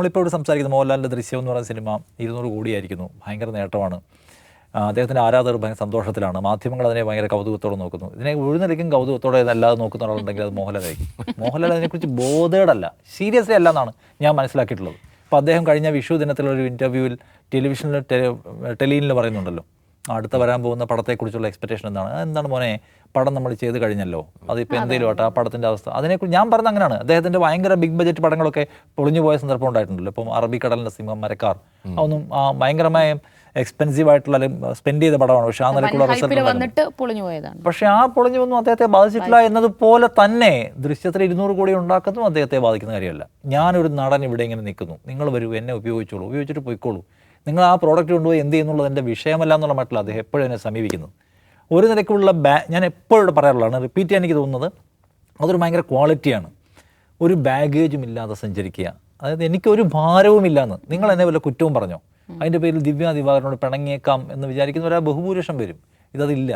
നമ്മളിപ്പോൾ ഇവിടെ സംസാരിക്കുന്നത് മോഹൻലാലിൻ്റെ ദൃശ്യം എന്ന് പറയുന്ന സിനിമ 200 കോടിയായിരിക്കുന്നു, ഭയങ്കര നേട്ടമാണ്. അദ്ദേഹത്തിൻ്റെ ആരാധകർ ഭയങ്കര സന്തോഷത്തിലാണ്, മാധ്യമങ്ങൾ അതിനെ ഭയങ്കര കൗതുകത്തോടെ നോക്കുന്നു. ഇതിനെ ഒഴുന്നടിക്കും കൗതുകത്തോടെ അല്ലാതെ നോക്കുന്ന ഒരാളുണ്ടെങ്കിൽ അത് മോഹൻലാലായിരിക്കും. മോഹൻലാൽ അതിനെക്കുറിച്ച് ബോധേഡല്ല, സീരിയസ്ലി അല്ല എന്നാണ് ഞാൻ മനസ്സിലാക്കിയിട്ടുള്ളത്. അപ്പോൾ അദ്ദേഹം കഴിഞ്ഞ വിഷു ദിനത്തിലൊരു ഇൻ്റർവ്യൂവിൽ ടെലിവിഷനിൽ ടെലിയിൽ പറയുന്നുണ്ടല്ലോ, അടുത്ത വരാൻ പോകുന്ന പടത്തെക്കുറിച്ചുള്ള എക്സ്പെക്റ്റേഷൻ എന്താണ് മോനെ, പടം നമ്മൾ ചെയ്ത് കഴിഞ്ഞല്ലോ, അതിപ്പോൾ എന്തെങ്കിലും ആട്ടെ ആ പടത്തിൻ്റെ അവസ്ഥ. അതിനെക്കുറിച്ച് ഞാൻ പറഞ്ഞത് അങ്ങനെയാണ്. അദ്ദേഹത്തിൻ്റെ ഭയങ്കര ബിഗ് ബഡ്ജറ്റ് പടങ്ങളൊക്കെ പൊളിഞ്ഞു പോയ സന്ദർഭം ഉണ്ടായിട്ടുണ്ടല്ലോ. ഇപ്പം അറബിക്കടലിൻ്റെ സിംഹം, മരക്കാർ, അതൊന്നും ഭയങ്കരമായ എക്സ്പെൻസീവ് ആയിട്ടുള്ള സ്പെൻഡ് ചെയ്ത പടമാണ്. പക്ഷേ ആ നിലയ്ക്കുള്ള റിസൾട്ട്, പക്ഷേ ആ പൊളിഞ്ഞു ഒന്നും അദ്ദേഹത്തെ ബാധിച്ചിട്ടില്ല എന്നതുപോലെ തന്നെ ദൃശ്യത്തിൽ 200 കോടി ഉണ്ടാക്കുന്നതും അദ്ദേഹത്തെ ബാധിക്കുന്ന കാര്യമല്ല. ഞാനൊരു നടൻ ഇവിടെ ഇങ്ങനെ നിൽക്കുന്നു, നിങ്ങൾ വരൂ, എന്നെ ഉപയോഗിച്ചോളൂ, ഉപയോഗിച്ചിട്ട് പോയിക്കോളൂ, നിങ്ങൾ ആ പ്രോഡക്റ്റ് കൊണ്ടുപോയി എന്ത് ചെയ്യുന്നുള്ളത് എൻ്റെ വിഷയമല്ല എന്നുള്ള മട്ടിൽ അദ്ദേഹം എപ്പോഴും എന്നെ സമീപിക്കുന്നത്. ഒരു നിലയ്ക്കുള്ള ഞാൻ എപ്പോഴും ഇവിടെ പറയാറുള്ളതാണ്, റിപ്പീറ്റ് ചെയ്യാൻ എനിക്ക് തോന്നുന്നത് അതൊരു ഭയങ്കര ക്വാളിറ്റിയാണ്. ഒരു ബാഗേജും ഇല്ലാതെ സഞ്ചരിക്കുക, അതായത് എനിക്കൊരു ഭാരവും ഇല്ലാന്ന്. നിങ്ങൾ എന്നെ വല്ല കുറ്റവും പറഞ്ഞോ, അതിൻ്റെ പേരിൽ ദിവ്യ ദിവാകരനോട് പിണങ്ങിയേക്കാം എന്ന് വിചാരിക്കുന്നവരാ ബഹുഭൂരിഷം വരും. ഇതതില്ല.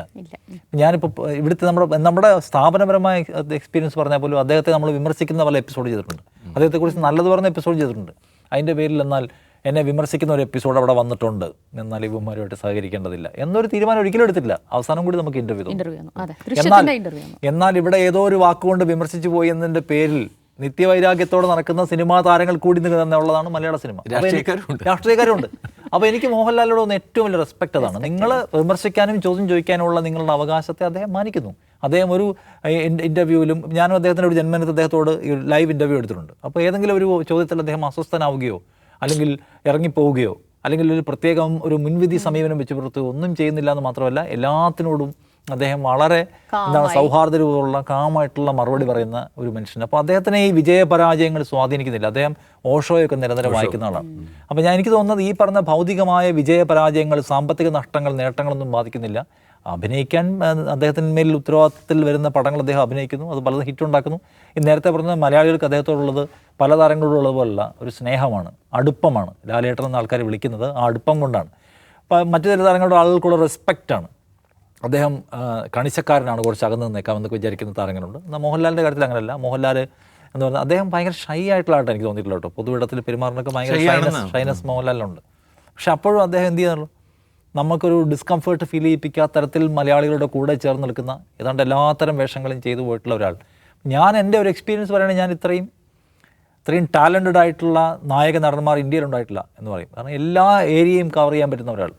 ഞാനിപ്പോൾ ഇവിടുത്തെ നമ്മുടെ സ്ഥാപനപരമായ എക്സ്പീരിയൻസ് പറഞ്ഞാൽ പോലും അദ്ദേഹത്തെ നമ്മൾ വിമർശിക്കുന്ന പല എപ്പിസോഡ് ചെയ്തിട്ടുണ്ട്, അദ്ദേഹത്തെക്കുറിച്ച് നല്ലത് പറഞ്ഞ എപ്പിസോഡ് ചെയ്തിട്ടുണ്ട്. അതിൻ്റെ പേരിൽ എന്നാൽ എന്നെ വിമർശിക്കുന്ന ഒരു എപ്പിസോഡ് അവിടെ വന്നിട്ടുണ്ട്, എന്നാൽ ഇവന്മാരുമായിട്ട് സഹകരിക്കേണ്ടതില്ല എന്നൊരു തീരുമാനം ഒരിക്കലും എടുത്തില്ല. അവസാനം കൂടി നമുക്ക് എന്നാൽ ഇവിടെ ഏതോ ഒരു വാക്കുകൊണ്ട് വിമർശിച്ചു പോയി എന്നതിൻ്റെ പേരിൽ നിത്യവൈരാഗ്യത്തോടെ നടക്കുന്ന സിനിമാ താരങ്ങൾ കൂടി നിന്നുള്ളതാണ് മലയാള സിനിമ. രാഷ്ട്രീയക്കാരുണ്ട്. അപ്പോൾ എനിക്ക് മോഹൻലാലിനോട് ഒന്ന് ഏറ്റവും വലിയ റെസ്പെക്ട് അതാണ്. നിങ്ങൾ വിമർശിക്കാനും ചോദ്യം ചോദിക്കാനുള്ള നിങ്ങളുടെ അവകാശത്തെ അദ്ദേഹം മാനിക്കുന്നു. അദ്ദേഹം ഒരു ഇൻ്റർവ്യൂവിലും, ഞാനും അദ്ദേഹത്തിൻ്റെ ഒരു ജന്മദിനത്തിൽ അദ്ദേഹത്തോട് ലൈവ് ഇൻ്റർവ്യൂ എടുത്തിട്ടുണ്ട്. അപ്പോൾ ഏതെങ്കിലും ഒരു ചോദ്യത്തിൽ അദ്ദേഹം അസ്വസ്ഥനാവുകയോ അല്ലെങ്കിൽ ഇറങ്ങിപ്പോവുകയോ അല്ലെങ്കിൽ ഒരു പ്രത്യേകം ഒരു മുൻവിധി സമീപനം വെച്ച് പുറത്ത് ഒന്നും ചെയ്യുന്നില്ല എന്ന് മാത്രമല്ല, എല്ലാത്തിനോടും അദ്ദേഹം വളരെ സൗഹാർദ്ദരൂപമുള്ള കാമായിട്ടുള്ള മറുപടി പറയുന്ന ഒരു മനുഷ്യൻ. അപ്പോൾ അദ്ദേഹത്തിനെ ഈ വിജയപരാജയങ്ങൾ സ്വാധീനിക്കുന്നില്ല. അദ്ദേഹം ഓഷോയൊക്കെ നിരന്തരം വായിക്കുന്ന ആളാണ്. അപ്പോൾ എനിക്ക് തോന്നുന്നത് ഈ പറഞ്ഞ ഭൗതികമായ വിജയപരാജയങ്ങൾ, സാമ്പത്തിക നഷ്ടങ്ങൾ, നേട്ടങ്ങളൊന്നും ബാധിക്കുന്നില്ല. അഭിനയിക്കാൻ അദ്ദേഹത്തിന്മേൽ ഉത്തരവാദിത്തത്തിൽ വരുന്ന പടങ്ങൾ അദ്ദേഹം അഭിനയിക്കുന്നു, അത് പലതും ഹിറ്റുണ്ടാക്കുന്നു. ഈ നേരത്തെ പറഞ്ഞ മലയാളികൾക്ക് അദ്ദേഹത്തോടുള്ളത് പല താരങ്ങളോടുള്ളതുപോലുള്ള ഒരു സ്നേഹമാണ്, അടുപ്പമാണ്. ലാലേട്ടൻ എന്ന ആൾക്കാർ വിളിക്കുന്നത് ആ അടുപ്പം കൊണ്ടാണ്. അപ്പം മറ്റു ചില താരങ്ങളുടെ ആളുകൾക്കുള്ള റെസ്പെക്റ്റാണ്. അദ്ദേഹം കണിശക്കാരനാണ്, കുറച്ച് അകന്ന് നിന്നേക്കാമെന്നൊക്കെ വിചാരിക്കുന്ന താരങ്ങളുണ്ട്. എന്നാൽ മോഹൻലാലിൻ്റെ കാര്യത്തിൽ അങ്ങനെയല്ല. മോഹൻലാൽ എന്ന് പറഞ്ഞാൽ അദ്ദേഹം ഭയങ്കര ഷൈ ആയിട്ടുള്ള ആയിട്ട് എനിക്ക് തോന്നിയിട്ടുള്ള കേട്ടോ. പൊതുവിടത്തിൽ പെരുമാറുന്നൊക്കെ ഭയങ്കര ഷൈനസ് മോഹൻലാലിനുണ്ട്. പക്ഷെ അപ്പോഴും അദ്ദേഹം എന്ത് ചെയ്യുന്നുള്ളൂ, നമുക്കൊരു ഡിസ്കംഫേർട്ട് ഫീൽ ചെയ്യിപ്പിക്കാത്ത തരത്തിൽ മലയാളികളുടെ കൂടെ ചേർന്ന് നിൽക്കുന്ന ഏതാണ്ട് എല്ലാത്തരം വേഷങ്ങളും ചെയ്തു പോയിട്ടുള്ള ഒരാൾ. ഞാൻ എൻ്റെ ഒരു എക്സ്പീരിയൻസ് പറയുകയാണെങ്കിൽ ഞാൻ ഇത്രയും ടാലൻറ്റഡ് ആയിട്ടുള്ള നായക നടന്മാർ ഇന്ത്യയിലുണ്ടായിട്ടില്ല എന്ന് പറയും. കാരണം എല്ലാ ഏരിയയും കവർ ചെയ്യാൻ പറ്റുന്ന ഒരാൾ.